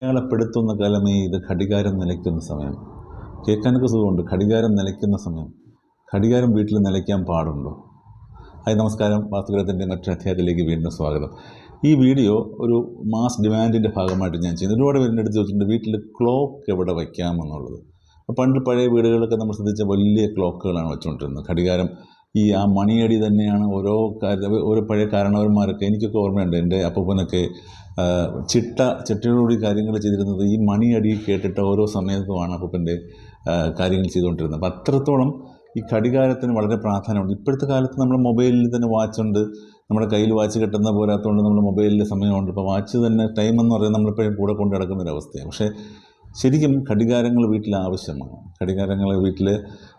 അയാളെപ്പെടുത്തുന്ന കാലമേ ഇത് ഘടികാരം നിലയ്ക്കുന്ന സമയം. കേൾക്കാനൊക്കെ സുഖമുണ്ട്. ഘടികാരം നിലയ്ക്കുന്ന സമയം. ഘടികാരം വീട്ടിൽ നിലയ്ക്കാൻ പാടുണ്ടോ? ഹായ്, നമസ്കാരം. വാസ്തുഗ്രഹത്തിൻ്റെ മറ്റൊരു അധ്യായത്തിലേക്ക് വീണ്ടും സ്വാഗതം. ഈ വീഡിയോ ഒരു മാസ് ഡിമാൻഡിൻ്റെ ഭാഗമായിട്ട് ഞാൻ ചെയ്യുന്നത്. ഒരുപാട് പേരുടെ അടുത്ത് ചോദിച്ചിട്ടുണ്ട് വീട്ടിൽ ക്ലോക്ക് എവിടെ വയ്ക്കാമെന്നുള്ളത്. പണ്ട് പഴയ വീടുകളിലൊക്കെ നമ്മൾ ശ്രദ്ധിച്ച വലിയ ക്ലോക്കുകളാണ് വെച്ചുകൊണ്ടിരുന്നത്. ഘടികാരം ആ മണിയടി തന്നെയാണ് ഓരോ പഴയ കാരണവന്മാരൊക്കെ, എനിക്കൊക്കെ ഓർമ്മയുണ്ട്. എൻ്റെ അപ്പൂപ്പനൊക്കെ ചിട്ടയോടുകൂടി കാര്യങ്ങൾ ചെയ്തിരുന്നത് ഈ മണിയടി കേട്ടിട്ട് ഓരോ സമയത്തുമാണ് അപ്പൂപ്പൻ്റെ കാര്യങ്ങൾ ചെയ്തുകൊണ്ടിരുന്നത്. അപ്പം അത്രത്തോളം ഈ ഘടികാരത്തിന് വളരെ പ്രാധാന്യമുണ്ട്. ഇപ്പോഴത്തെ കാലത്ത് നമ്മൾ മൊബൈലിൽ തന്നെ വാച്ചുണ്ട്. നമ്മുടെ കയ്യിൽ വാച്ച് കെട്ടുന്ന പോരാത്തതുകൊണ്ട് നമ്മൾ മൊബൈലിൽ സമയമുണ്ട്. ഇപ്പോൾ വാച്ച് തന്നെ ടൈമെന്ന് പറയുന്നത് നമ്മളിപ്പോഴും കൂടെ കൊണ്ട് നടക്കുന്നൊരവസ്ഥയാണ്. പക്ഷേ ശരിക്കും ഘടികാരങ്ങൾ വീട്ടിൽ ആവശ്യമാണ്. ഘടികാരങ്ങൾ വീട്ടിൽ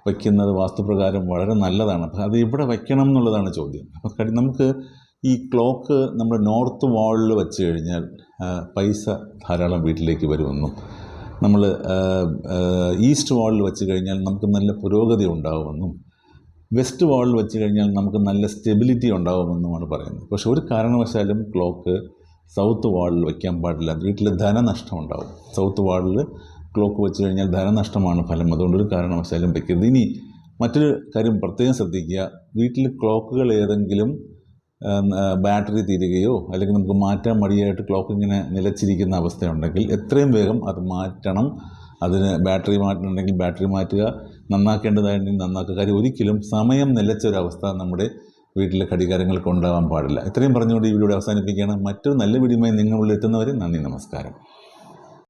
വയ്ക്കുന്നത് വാസ്തുപ്രകാരം വളരെ നല്ലതാണ്. അപ്പം അത് എവിടെ വയ്ക്കണം എന്നുള്ളതാണ് ചോദ്യം. അപ്പം നമുക്ക് ഈ ക്ലോക്ക് നമ്മൾ നോർത്ത് വാളിൽ വെച്ച് കഴിഞ്ഞാൽ പൈസ ധാരാളം വീട്ടിലേക്ക് വരുമെന്നും, നമ്മൾ ഈസ്റ്റ് വാളിൽ വെച്ച് കഴിഞ്ഞാൽ നമുക്ക് നല്ല പുരോഗതി ഉണ്ടാകുമെന്നും, വെസ്റ്റ് വാളിൽ വെച്ച് കഴിഞ്ഞാൽ നമുക്ക് നല്ല സ്റ്റെബിലിറ്റി ഉണ്ടാകുമെന്നുമാണ് പറയുന്നത്. പക്ഷെ ഒരു കാരണവശാലും ക്ലോക്ക് സൗത്ത് വാളിൽ വയ്ക്കാൻ പാടില്ല. വീട്ടിൽ ധനനഷ്ടം ഉണ്ടാകും. സൗത്ത് വാളിൽ ക്ലോക്ക് വെച്ച് കഴിഞ്ഞാൽ ധനനഷ്ടമാണ് ഫലം. അതുകൊണ്ടൊരു കാരണവശാലും വയ്ക്കരുത്. ഇനി മറ്റൊരു കാര്യം പ്രത്യേകം ശ്രദ്ധിക്കുക. വീട്ടിൽ ക്ലോക്കുകൾ ഏതെങ്കിലും ബാറ്ററി തീരുകയോ അല്ലെങ്കിൽ നമുക്ക് മാറ്റാൻ മടിയായിട്ട് ക്ലോക്ക് ഇങ്ങനെ നിലച്ചിരിക്കുന്ന അവസ്ഥയുണ്ടെങ്കിൽ എത്രയും വേഗം അത് മാറ്റണം. അതിന് ബാറ്ററി മാറ്റണമെങ്കിൽ ബാറ്ററി മാറ്റുക, നന്നാക്കേണ്ടതായിട്ടുണ്ടെങ്കിൽ നന്നാക്കുക. കാര്യം ഒരിക്കലും സമയം നിലച്ചൊരവസ്ഥ നമ്മുടെ വീട്ടിലെ ഘടികാരങ്ങൾക്ക് ഉണ്ടാകാൻ പാടില്ല. ഇത്രയും പറഞ്ഞുകൊണ്ട് ഈ വീഡിയോ അവസാനിപ്പിക്കുകയാണ്. മറ്റൊരു നല്ല വീഡിയോയുമായി നിങ്ങളുടെ എത്തുന്നവരെ നന്ദി, നമസ്കാരം.